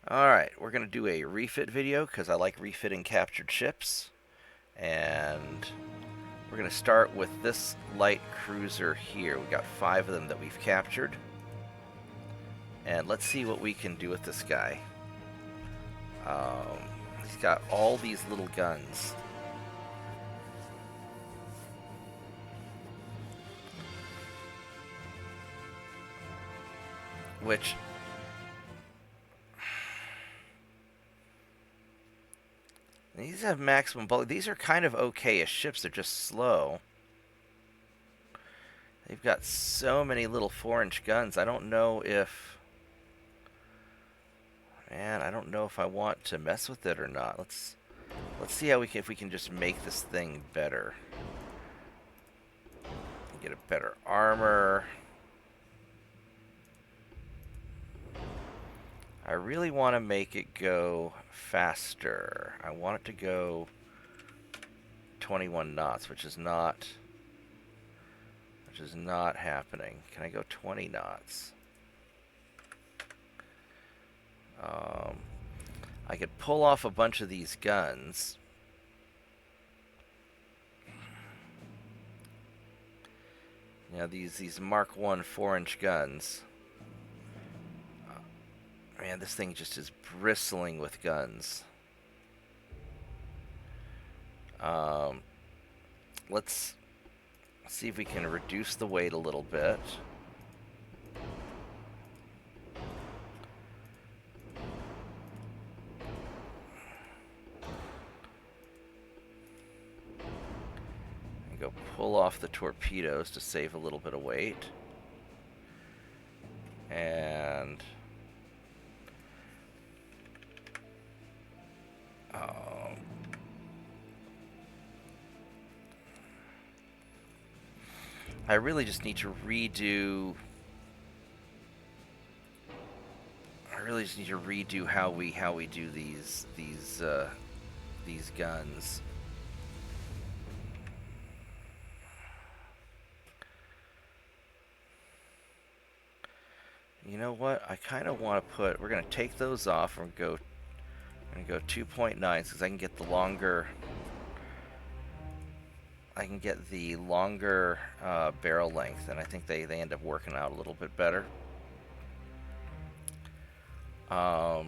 Alright, we're going to do a refit video because I like refitting captured ships. And we're going to start with this light cruiser here. We've got 5 of them that we've captured. And let's see what we can do with this guy. He's got all these little guns. Which... these have maximum bullet. These are kind of okay-ish ships. They're just slow. They've got so many little 4-inch guns. I don't know if... man, I don't know if I want to mess with it or not. Let's see how if we can just make this thing better. Get a better armor. I really want to make it go faster. I want it to go 21 knots, which is not happening. Can I go 20 knots? I could pull off a bunch of these guns. You know, these Mark 1 4-inch guns. Man, this thing just is bristling with guns. Let's see if we can reduce the weight a little bit. And go pull off the torpedoes to save a little bit of weight. And... I really just need to redo... how we do these guns. You know what? I kind of want to put... we're going to take those off and go 2.9 because I can get the longer... barrel length, and I think they end up working out a little bit better. So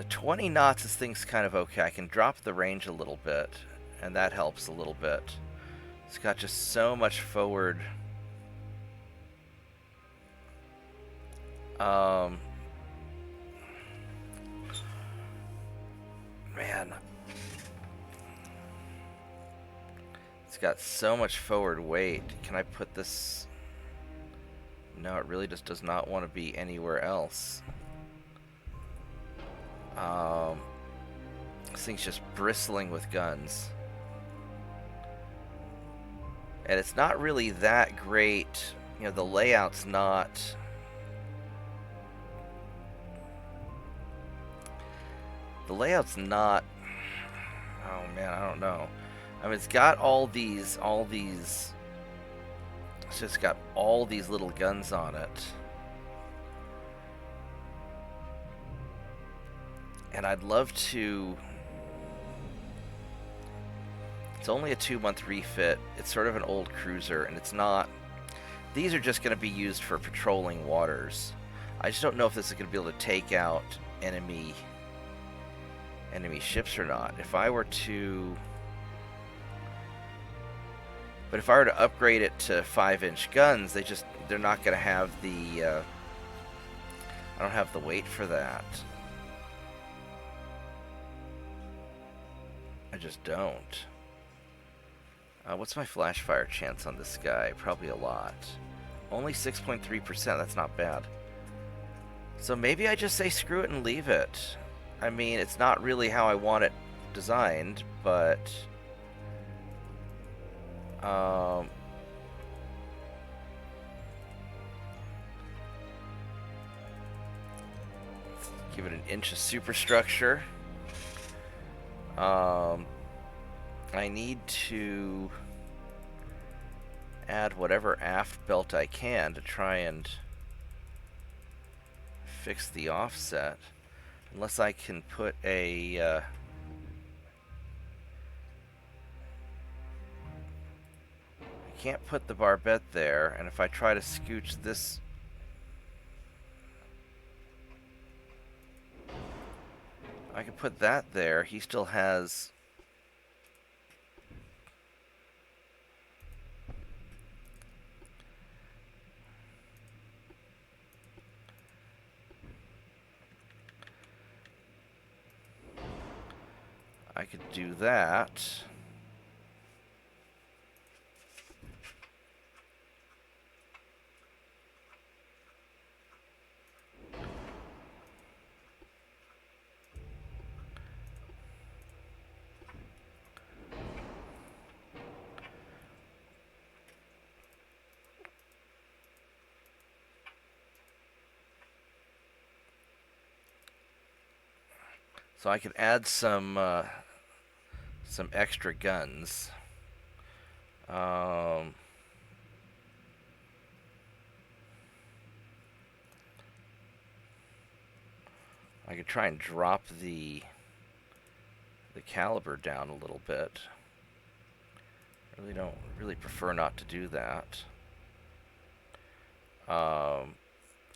20 knots, this thing's kind of okay. I can drop the range a little bit, and that helps a little bit. It's got just so much forward. Man. It's got so much forward weight. Can I put this... no, it really just does not want to be anywhere else. This thing's just bristling with guns. And it's not really that great. You know, the layout's not... the layout's not... oh man, I don't know. I mean, it's got all these... it's just got all these little guns on it. And I'd love to... it's only a 2-month refit. It's sort of an old cruiser, and it's not... these are just going to be used for patrolling waters. I just don't know if this is going to be able to take out enemy ships or not. If I were to... but if I were to upgrade it to 5-inch guns, they're not going to have the... I don't have the weight for that. I just don't. What's my flash fire chance on this guy? Probably a lot. Only 6.3%, that's not bad. So maybe I just say screw it and leave it. I mean, it's not really how I want it designed, but... give it an inch of superstructure. I need to add whatever aft belt I can to try and fix the offset. Unless I can put a... I can't put the barbette there, and if I try to scooch this... I can put that there. He still has... I could do that. So I could add some extra guns. I could try and drop the caliber down a little bit. Really prefer not to do that.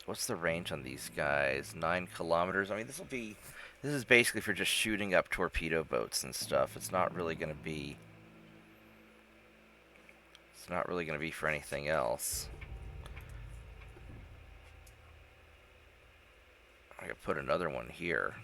What's the range on these guys? 9 kilometers. I mean, this is basically for just shooting up torpedo boats and stuff. It's not really going to be for anything else. I could put another one here.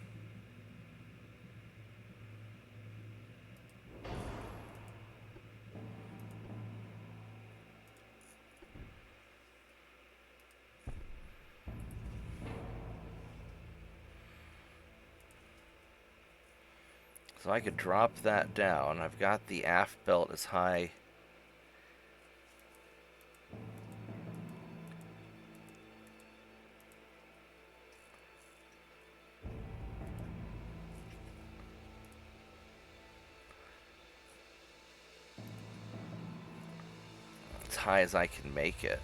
So I could drop that down. I've got the aft belt as high. As high as I can make it.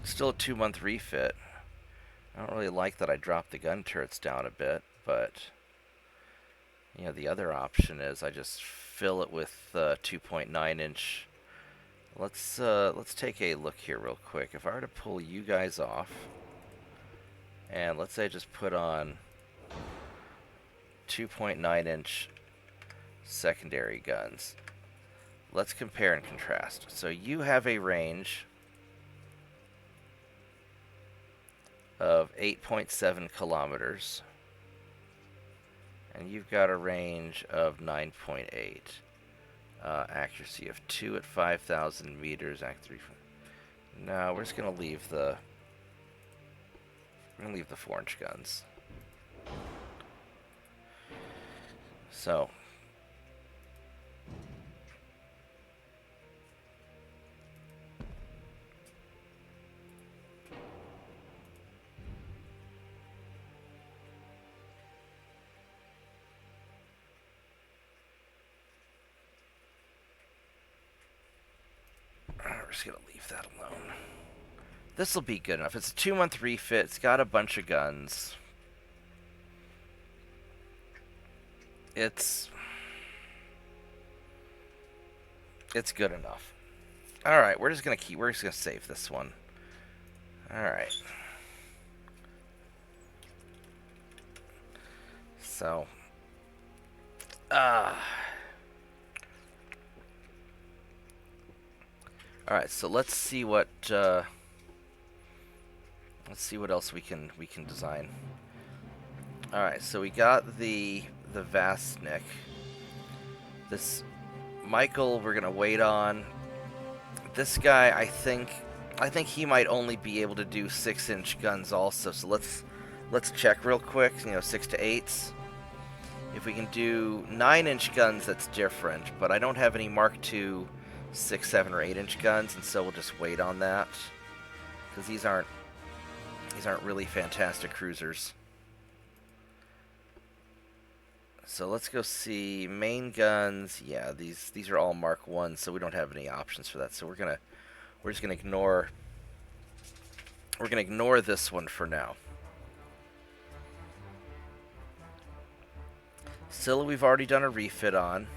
Still a 2-month refit. I don't really like that I dropped the gun turrets down a bit, but you know, the other option is I just fill it with 2.9 inch. Let's take a look here real quick. If I were to pull you guys off, and let's say I just put on 2.9 inch secondary guns. Let's compare and contrast. So you have a range of 8.7 kilometers, and you've got a range of 9.8. Accuracy of 2 at 5,000 meters. Act 3. No, we're just gonna leave the 4-inch guns. So. We're just gonna leave that alone. This will be good enough. It's a 2-month refit. It's got a bunch of guns. It's good enough. All right, we're just gonna save this one. All right. So, all right, so let's see what else we can design. All right, so we got the Vastnik. This Michael we're gonna wait on. This guy, I think he might only be able to do 6-inch guns also. So let's check real quick. 6 to 8s. If we can do 9-inch guns, that's different. But I don't have any Mark II 6, 7, or 8-inch guns, and so we'll just wait on that because these aren't really fantastic cruisers. So let's go see main guns. Yeah, these are all Mark 1, so we don't have any options for that. So we're just gonna ignore We're going to ignore this one for now. Scylla we've already done a refit on.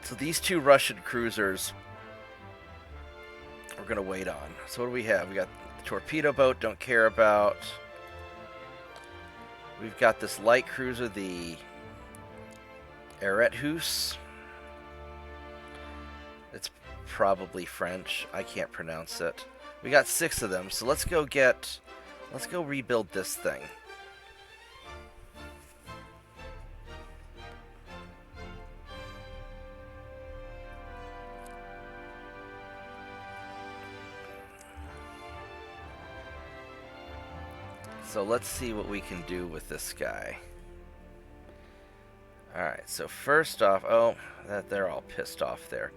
So these two Russian cruisers we're going to wait on. So what do we have? We got the torpedo boat, don't care about. We've got this light cruiser, the Eretthus. It's probably French. I can't pronounce it. We got 6 of them, so let's go rebuild this thing. So let's see what we can do with this guy. Alright, so first off, they're all pissed off there.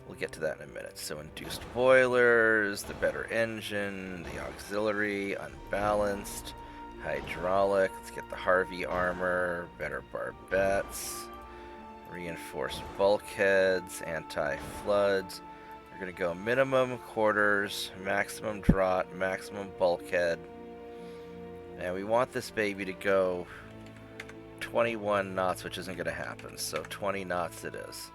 We'll get to that in a minute. So induced boilers, the better engine, the auxiliary, unbalanced, hydraulic. Let's get the Harvey armor, better barbettes, reinforced bulkheads, anti-floods. We're going to go minimum quarters, maximum draught, maximum bulkhead. And we want this baby to go 21 knots, which isn't going to happen. So 20 knots it is.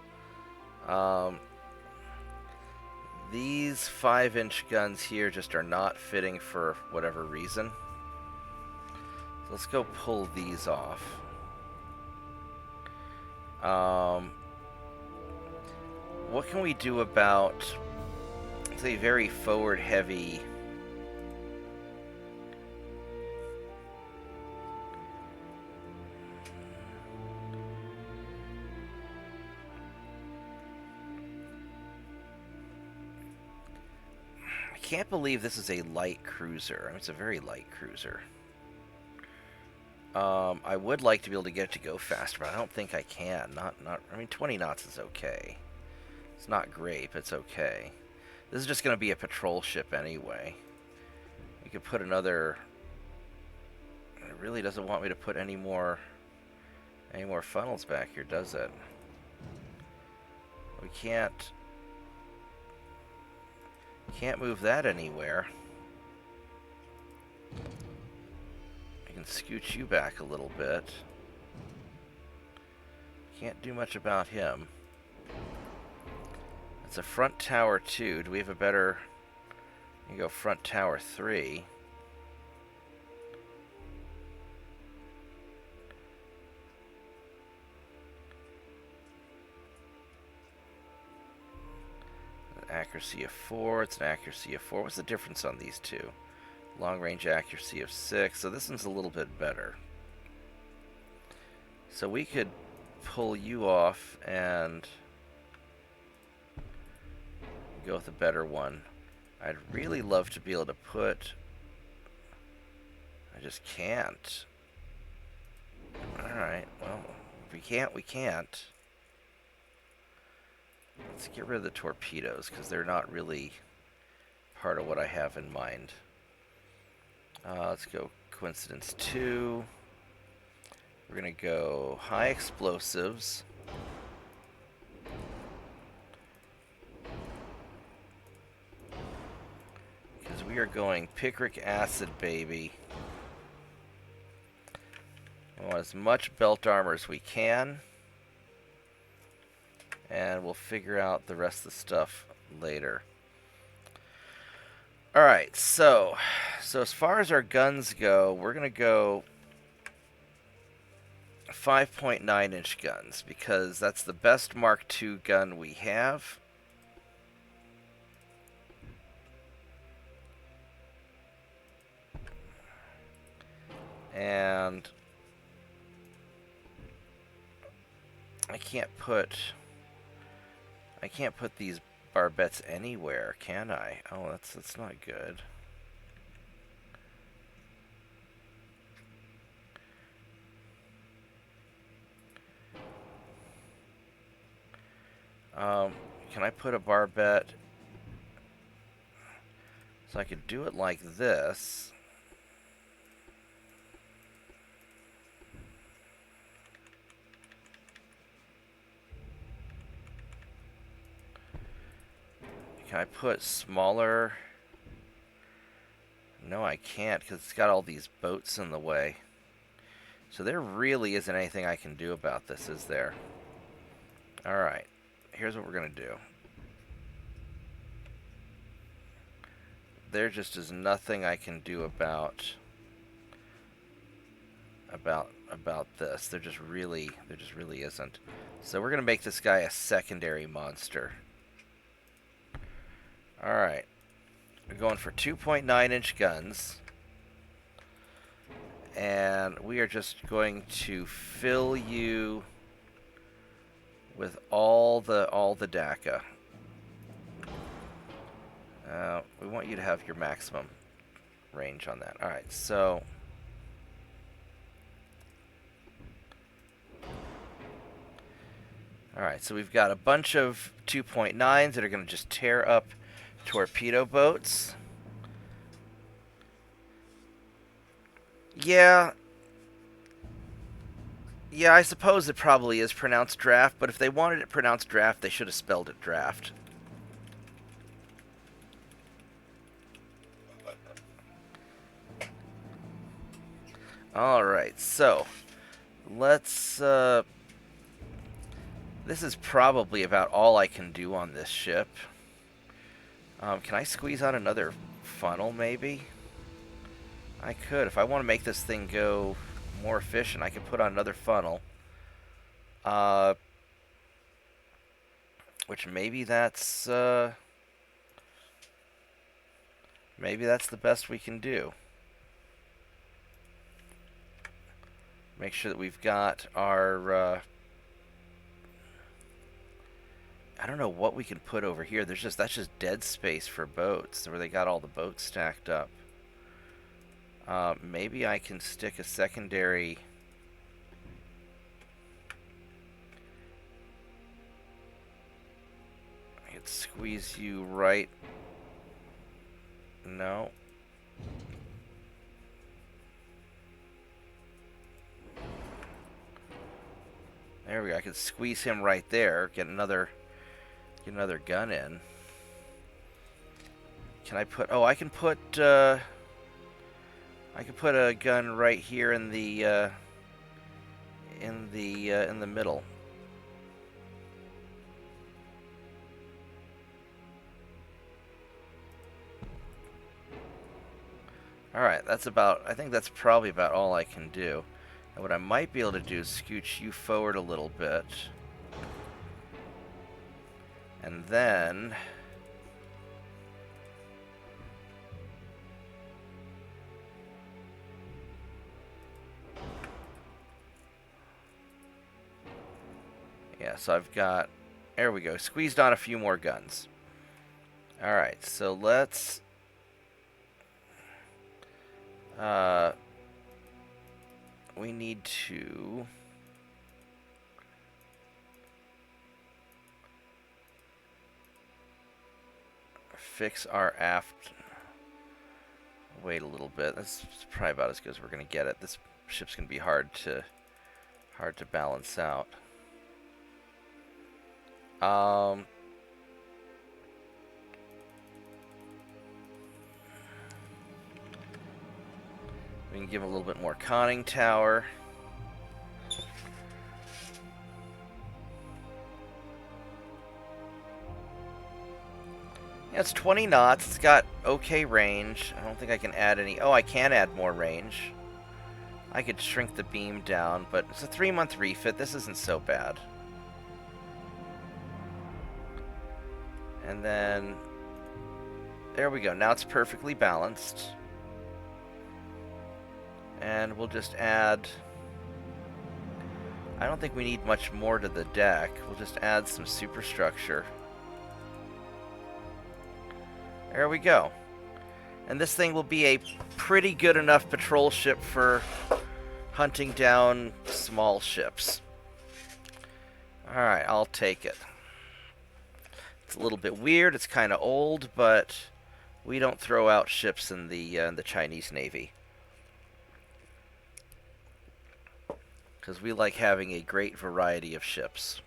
These 5-inch guns here just are not fitting for whatever reason. So let's go pull these off. What can we do about, say, very forward heavy? I can't believe this is a light cruiser. I mean, it's a very light cruiser. I would like to be able to get it to go faster, but I don't think I can. I mean, 20 knots is okay. It's not great, but it's okay. This is just going to be a patrol ship anyway. We could put another... It really doesn't want me to put any more funnels back here, does it? We can't move that anywhere. I can scooch you back a little bit. Can't do much about him. It's a front tower 2. Do we have a better... You go front tower 3. Accuracy of 4. It's an accuracy of 4. What's the difference on these two? Long range accuracy of 6. So this one's a little bit better. So we could pull you off and go with a better one. I'd really love to be able to put... I just can't. Alright, well, if we can't, we can't. Let's get rid of the torpedoes, because they're not really part of what I have in mind. Let's go coincidence 2. We're going to go high explosives. Because we are going picric acid, baby. We want as much belt armor as we can. And we'll figure out the rest of the stuff later. Alright, so as far as our guns go, we're going to go 5.9-inch guns, because that's the best Mark II gun we have. And I can't put these barbettes anywhere, can I? Oh, that's not good. Can I put a barbette so I could do it like this? Can I put smaller? No, I can't, because it's got all these boats in the way. So there really isn't anything I can do about this, is there? Alright, here's what we're going to do. There just is nothing I can do about this. There just really isn't. So we're going to make this guy a secondary monster. Alright. We're going for 2.9-inch guns. And we are just going to fill you with all the DACA. We want you to have your maximum range on that. Alright, so alright, so we've got a bunch of 2.9s that are going to just tear up torpedo boats. Yeah, I suppose it probably is pronounced draft, but if they wanted it pronounced draft, they should have spelled it draft. Alright, so let's this is probably about all I can do on this ship. Can I squeeze out another funnel, maybe? I could. If I want to make this thing go more efficient, I could put on another funnel. Which maybe that's the best we can do. Make sure that we've got our I don't know what we can put over here. That's just dead space for boats, where they got all the boats stacked up. Maybe I can stick a secondary. I could squeeze you right. No. There we go. I could squeeze him right there. Get another gun in. Can I put? Oh, I can put. I can put a gun right here in the middle. Alright, that's about, I think that's probably about all I can do. And what I might be able to do is scooch you forward a little bit. And then yeah, so I've got, there we go, squeezed on a few more guns. Alright, so let's we need to fix our aft. Wait a little bit. That's probably about as good as we're gonna get it. This ship's gonna be hard to balance out. We can give him a little bit more conning tower. Yeah, it's 20 knots. It's got okay range. I don't think I can add any. Oh, I can add more range. I could shrink the beam down, but it's a 3-month refit. This isn't so bad. And then there we go. Now it's perfectly balanced. And we'll just add, I don't think we need much more to the deck. We'll just add some superstructure. There we go. And this thing will be a pretty good enough patrol ship for hunting down small ships. Alright, I'll take it. It's a little bit weird, it's kind of old, but we don't throw out ships in the Chinese Navy. Because we like having a great variety of ships.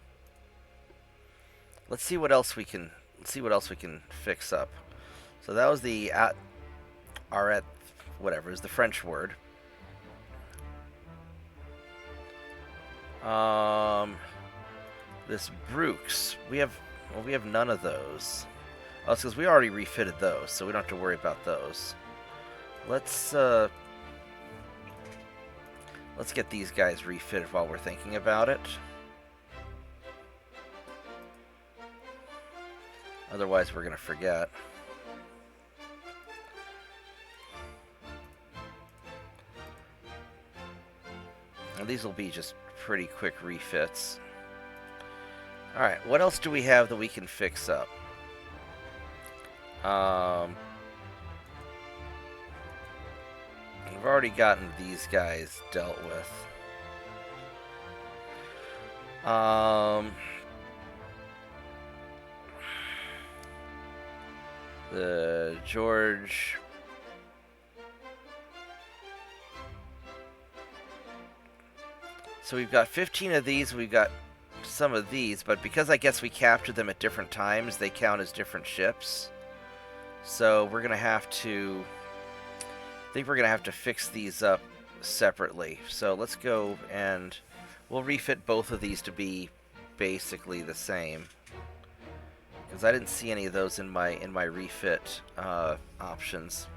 Let's see what else we can fix up. So that was the whatever is the French word. This Brooks, we have none of those. Oh, it's because we already refitted those, so we don't have to worry about those. Let's get these guys refitted while we're thinking about it. Otherwise, we're gonna forget. And these will be just pretty quick refits. Alright, what else do we have that we can fix up? We've already gotten these guys dealt with. The George... So we've got 15 of these, we've got some of these, but because I guess we captured them at different times, they count as different ships. So we're going to have to... I think we're going to have to fix these up separately. So let's go and we'll refit both of these to be basically the same. Because I didn't see any of those in my refit options.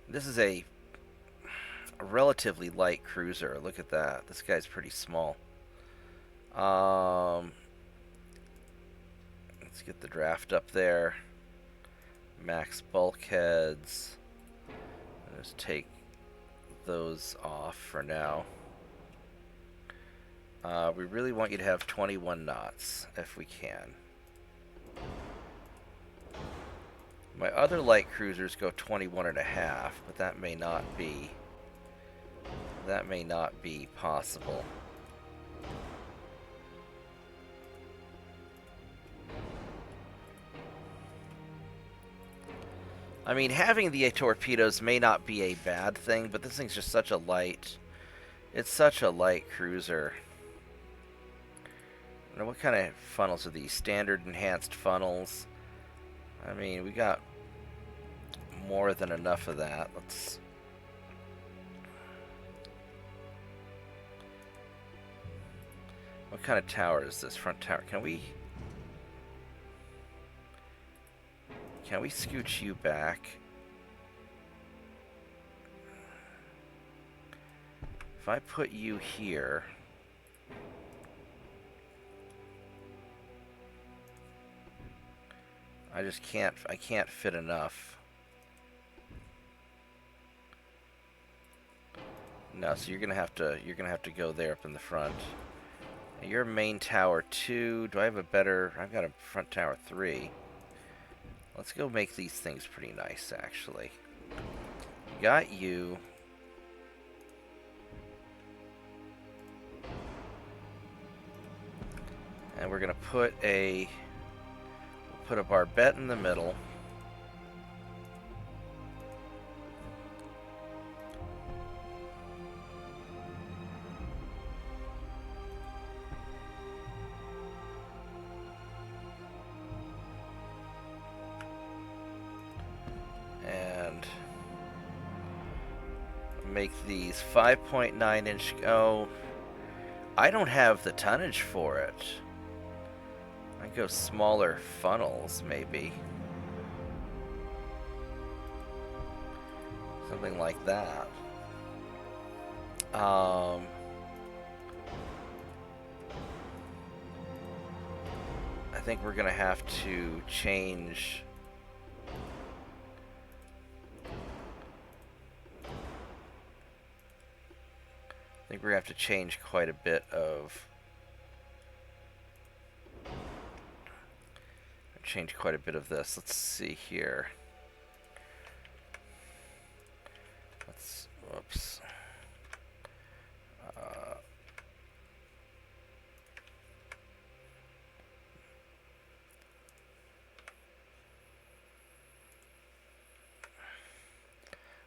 This is a relatively light cruiser. Look at that. This guy's pretty small. Let's get the draft up there. Max bulkheads. Just take those off for now. We really want you to have 21 knots if we can. My other light cruisers go 21.5, but that may not be possible. I mean, having the torpedoes may not be a bad thing, but this thing's just such a light... It's such a light cruiser. Now, what kind of funnels are these? Standard enhanced funnels. I mean, we got more than enough of that. Let's... What kind of tower is this? Front tower. Can we scooch you back? If I put you here... I can't fit enough. No, so you're gonna have to go there up in the front. Your main tower 2. Do I have a better... I've got a front tower 3. Let's go make these things pretty nice, actually. Got you. And we're gonna put a... Put a barbette in the middle. And make these 5.9 inch. Oh, I don't have the tonnage for it. I go smaller funnels, maybe. Something like that. I think we're gonna have to change... I think we're gonna have to change quite a bit of... Change quite a bit of this. Let's see here. Let's... Whoops.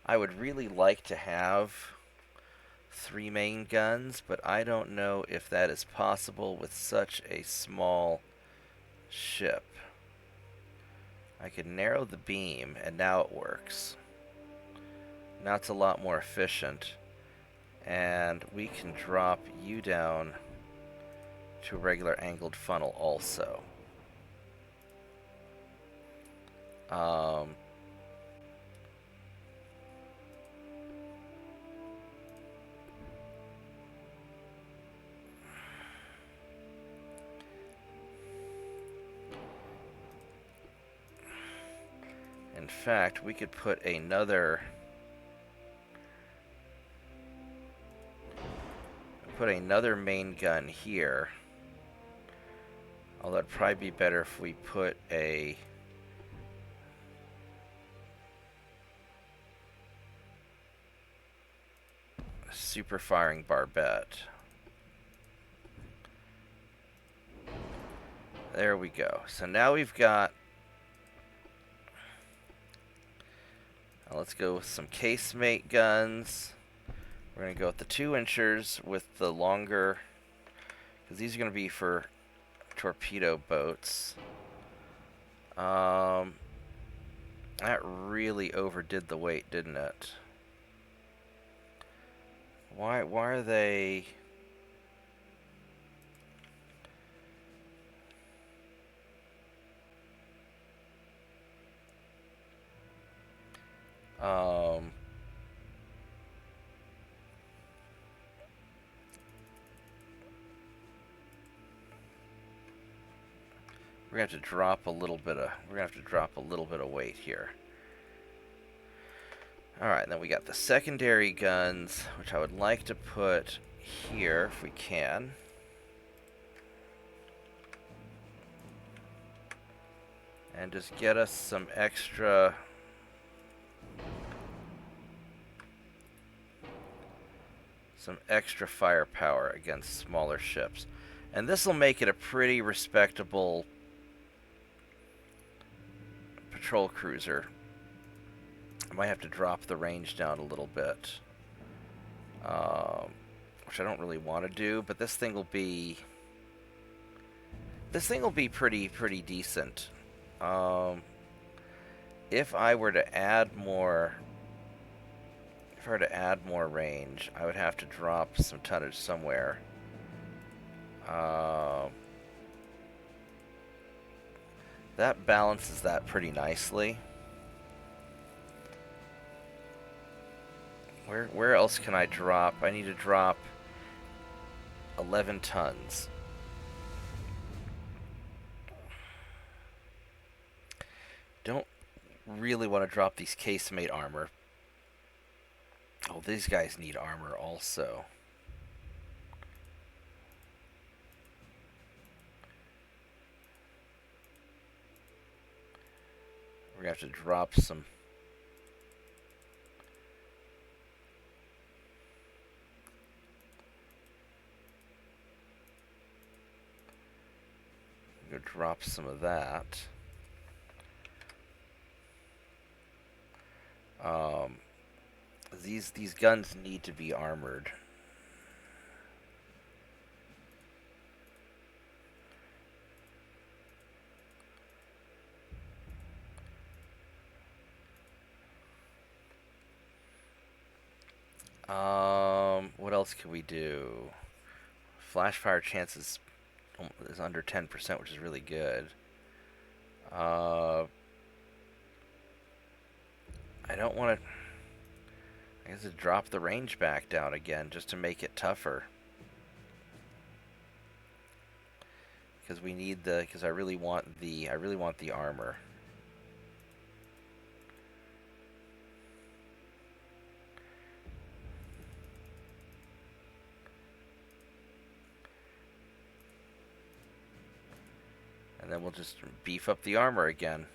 I would really like to have 3 main guns, but I don't know if that is possible with such a small ship. I could narrow the beam, and now it works. Now it's a lot more efficient. And we can drop you down to a regular angled funnel also. In fact, we could put another main gun here. Although it'd probably be better if we put a super firing barbette. There we go. So now we've got... let's go with some casemate guns. We're going to go with the 2-inchers with the longer... because these are going to be for torpedo boats. That really overdid the weight, didn't it? Why are they... we're gonna have to drop a little bit of weight here. All right, then we got the secondary guns, which I would like to put here if we can. And just get us some extra firepower against smaller ships. And this will make it a pretty respectable patrol cruiser. I might have to drop the range down a little bit, which I don't really want to do, but this thing will be pretty decent. If I were to add more range, I would have to drop some tonnage somewhere. That balances that pretty nicely. Where else can I drop? I need to drop 11 tons. Don't really want to drop these casemate armor. Oh, these guys need armor also. We're going to have to drop some... Go drop some of that. These guns need to be armored. What else can we do? Flash fire chances is under 10%, which is really good. I don't want to... I guess to drop the range back down again just to make it tougher. Because we need the... because I really want the armor. And then we'll just beef up the armor again.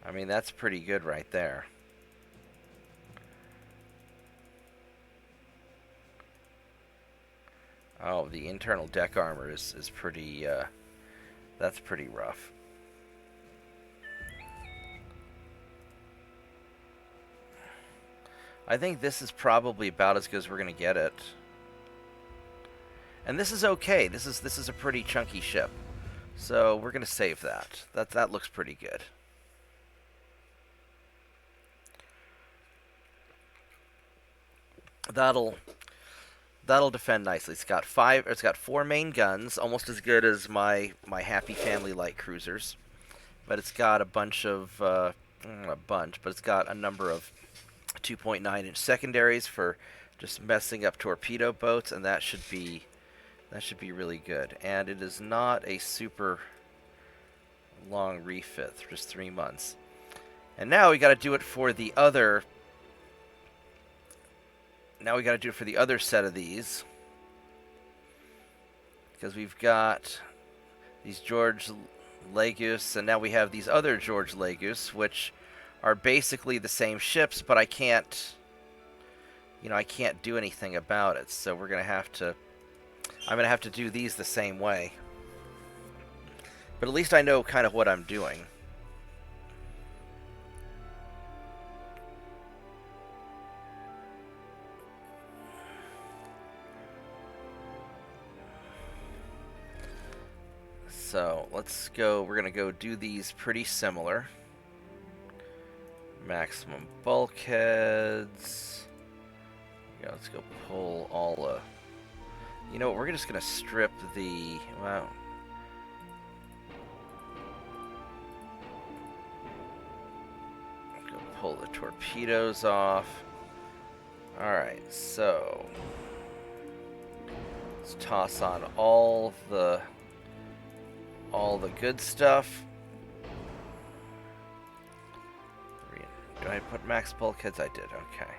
I mean, that's pretty good right there. Oh, the internal deck armor is pretty, that's pretty rough. I think this is probably about as good as we're going to get it. And this is okay. This is a pretty chunky ship. So we're going to save that. That looks pretty good. That'll defend nicely. It's got 4 main guns, almost as good as my Happy Family light cruisers. But it's got a bunch of not a bunch, but it's got a number of 2.9-inch secondaries for just messing up torpedo boats, and that should be really good. And it is not a super long refit, just 3 months. And now we got to do it for the other. Now we got to do it for the other set of these, because we've got these George Legus, and now we have these other George Legus, which are basically the same ships, but I can't do anything about it. So I'm gonna have to do these the same way. But at least I know kind of what I'm doing. So let's go. We're gonna go do these pretty similar. Maximum bulkheads. Yeah, let's go pull all the. You know what? We're just gonna strip the. Well. Go pull the torpedoes off. All right, so let's toss on all the good stuff. Did I put max bulkheads? I did, okay.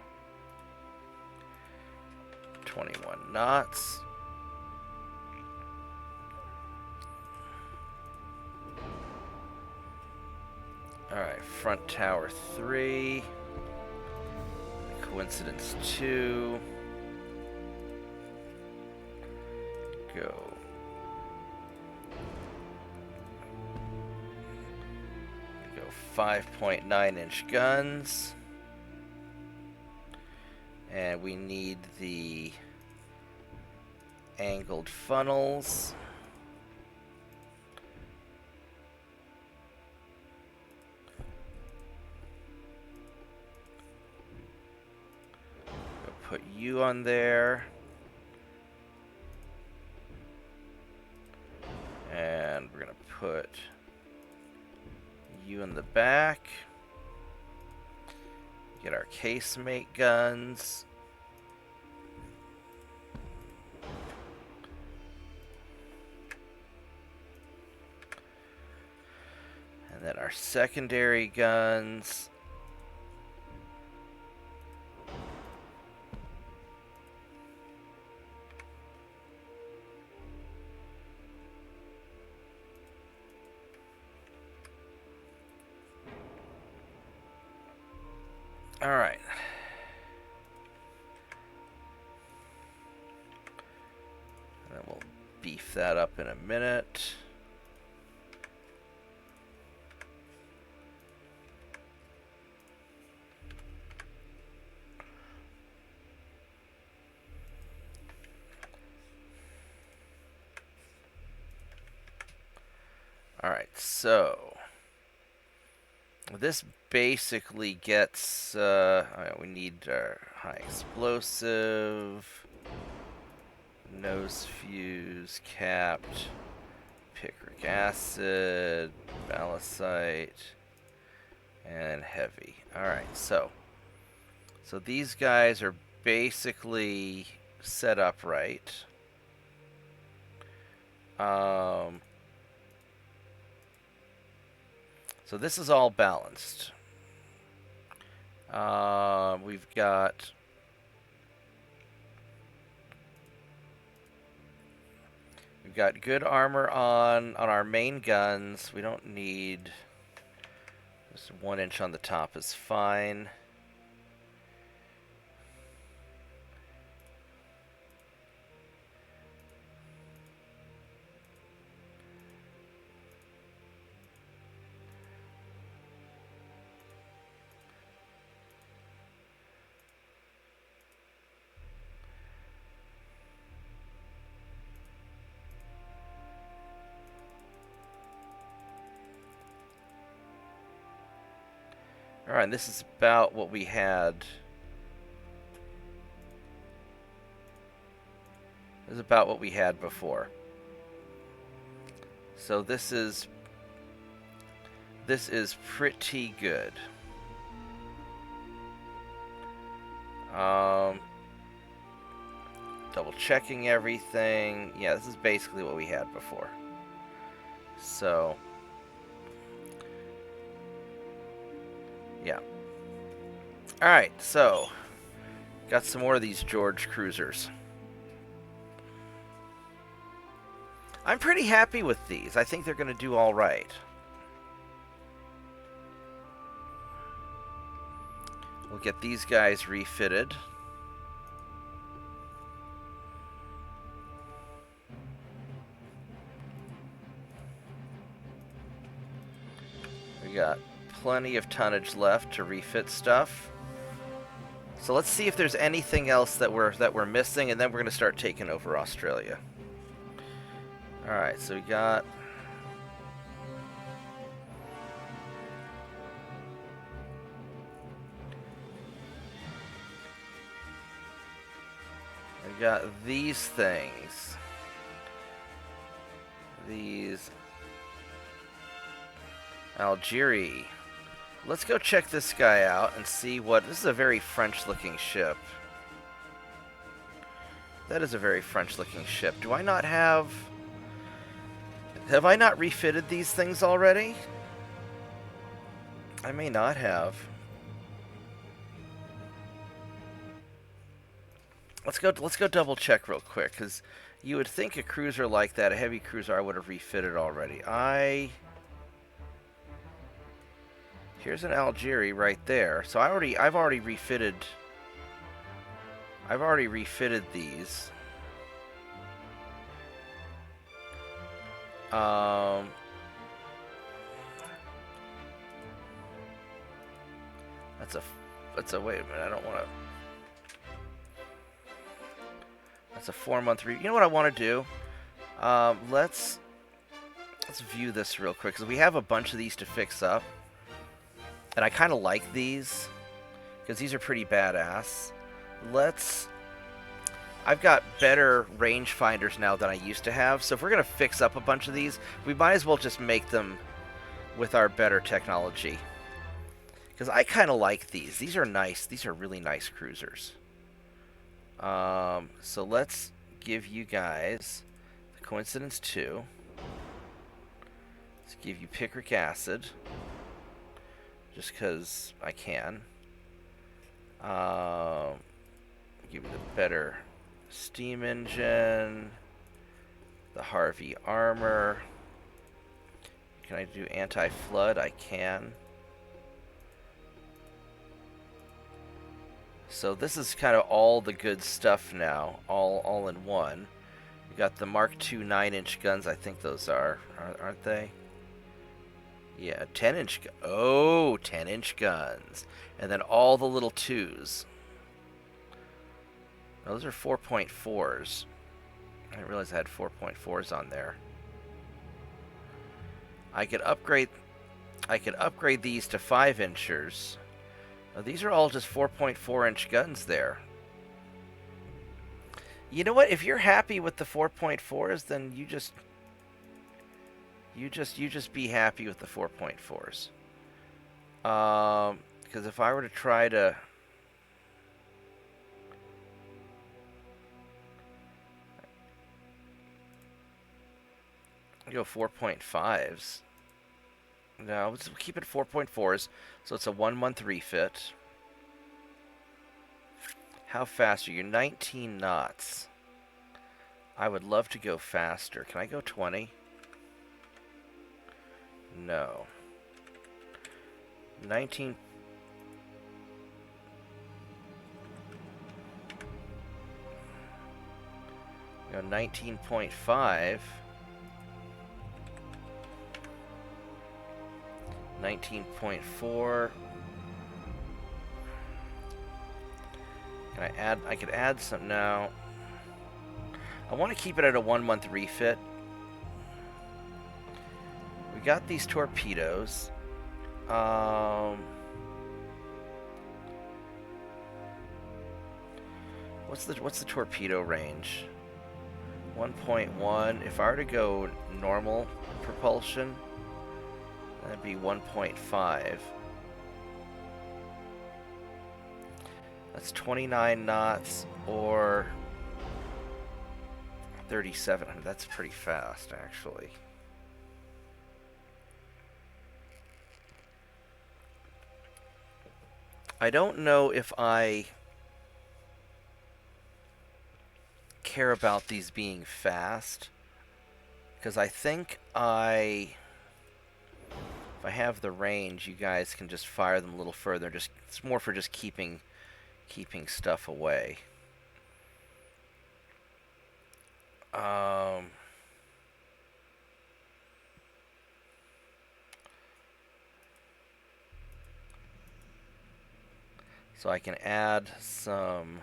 21 knots. Alright, front tower 3. Coincidence 2. Go. 5.9-inch guns, and we need the angled funnels. We'll put you on there, and we're gonna put you in the back. Get our casemate guns. And then our secondary guns. All right. And then we'll beef that up in a minute. All right, so this basically gets, we need our high explosive, nose fuse, capped, picric acid, balisite, and heavy. Alright, so these guys are basically set up right. So this is all balanced. We've got good armor on our main guns. We don't need just 1 inch on the top is fine. Alright, this is about what we had. This is about what we had before. So this is pretty good. Double checking everything. Yeah, this is basically what we had before. So, yeah. Alright, so, got some more of these George cruisers. I'm pretty happy with these. I think they're going to do all right. We'll get these guys refitted. We got plenty of tonnage left to refit stuff. So let's see if there's anything else that we're missing, and then we're going to start taking over Australia. Alright, so we got... we got these things. These... Algeria. Let's go check this guy out and see what... This is a very French-looking ship. That is a very French-looking ship. Do I not have... Have I not refitted these things already? I may not have. Let's go double check real quick, because you would think a cruiser like that, a heavy cruiser, I would have refitted already. Here's an Algeria right there. So I've already refitted these. That's a wait a minute, I don't want to. That's a 4-month You know what I want to do? Let's view this real quick, because we have a bunch of these to fix up. And I kind of like these, because these are pretty badass. I've got better rangefinders now than I used to have, so if we're going to fix up a bunch of these, we might as well just make them with our better technology. Because I kind of like these. These are nice. These are really nice cruisers. So let's give you guys the Coincidence 2. Let's give you Picric Acid. Just because I can. Give you the better steam engine. The Harvey armor. Can I do anti-flood? I can. So this is kind of all the good stuff now, all in one. We got the Mark II 9-inch guns. I think those aren't they? Yeah, 10-inch. Oh, 10-inch guns, and then all the little 2s. Those are 4.4s. I didn't realize I had 4.4s on there. I could upgrade these to 5-inchers. These are all just 4.4-inch guns there. You know what? If you're happy with the 4.4s, then you just be happy with the 4.4s. Because if I were to try to go 4.5s. No, let's keep it 4.4s. So it's a 1-month refit. How fast are you? 19 knots. I would love to go faster. Can I go 20? No. 19. Go 19.5. 19.4. Can I add? I could add some now. I want to keep it at a 1-month refit. We got these torpedoes. What's the torpedo range? 1.1. If I were to go normal propulsion, that'd be 1.5. That's 29 knots or 37. That's pretty fast, actually. I don't know if I care about these being fast, because I think if I have the range, you guys can just fire them a little further. It's more for just keeping stuff away. So I can add some.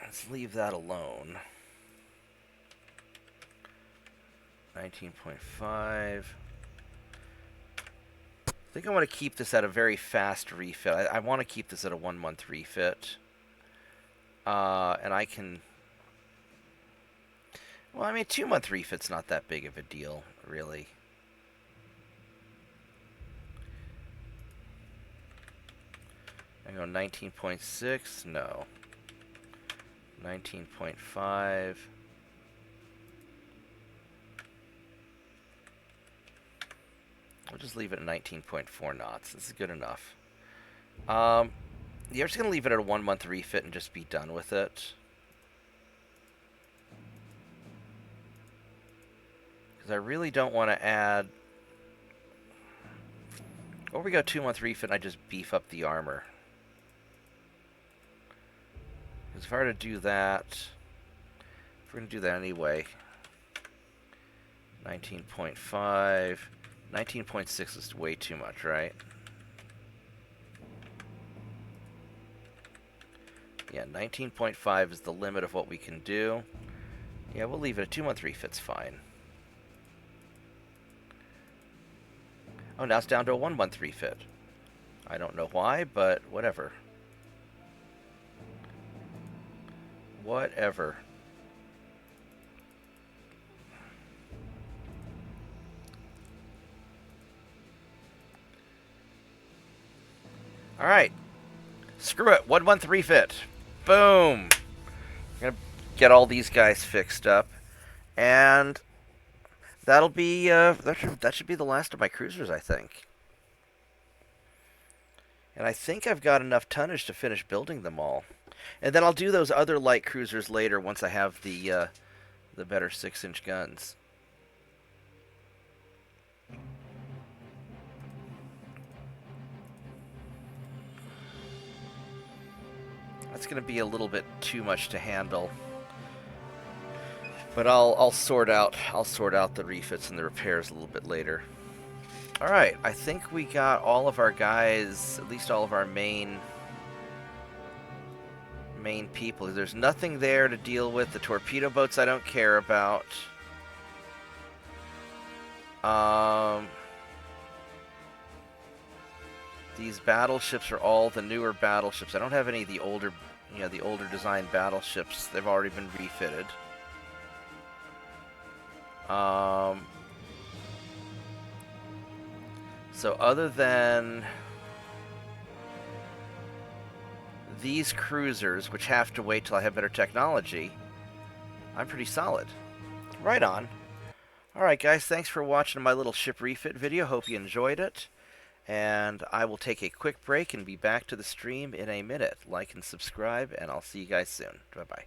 Let's leave that alone. 19.5. I think I want to keep this at a very fast refit. I want to keep this at a 1-month refit. And I can... Well, I mean, 2-month refit's not that big of a deal, really. I go 19.6? No. 19.5. We'll just leave it at 19.4 knots. This is good enough. Yeah, we're just going to leave it at a 1-month refit and just be done with it. Because I really don't want to add... Or we go 2-month refit and I just beef up the armor. Because if I were to do that... If we're going to do that anyway... 19.5... 19.6 is way too much, right? Yeah, 19.5 is the limit of what we can do. Yeah, we'll leave it at 2-month refit's fine. Oh, now it's down to a 1-month refit. I don't know why, but whatever. Whatever. Alright. Screw it. 1-month refit. Boom. I'm going to get all these guys fixed up. And that'll be, that should be the last of my cruisers, I think. And I think I've got enough tonnage to finish building them all. And then I'll do those other light cruisers later once I have the better 6-inch guns. That's going to be a little bit too much to handle. But I'll sort out the refits and the repairs a little bit later. All right, I think we got all of our guys, at least all of our main people. There's nothing there to deal with. The torpedo boats I don't care about. These battleships are all the newer battleships. I don't have any of the older, the older design battleships. They've already been refitted. So other than these cruisers, which have to wait till I have better technology, I'm pretty solid. Right on. Alright guys, thanks for watching my little ship refit video. Hope you enjoyed it. And I will take a quick break and be back to the stream in a minute. Like and subscribe, and I'll see you guys soon. Bye-bye.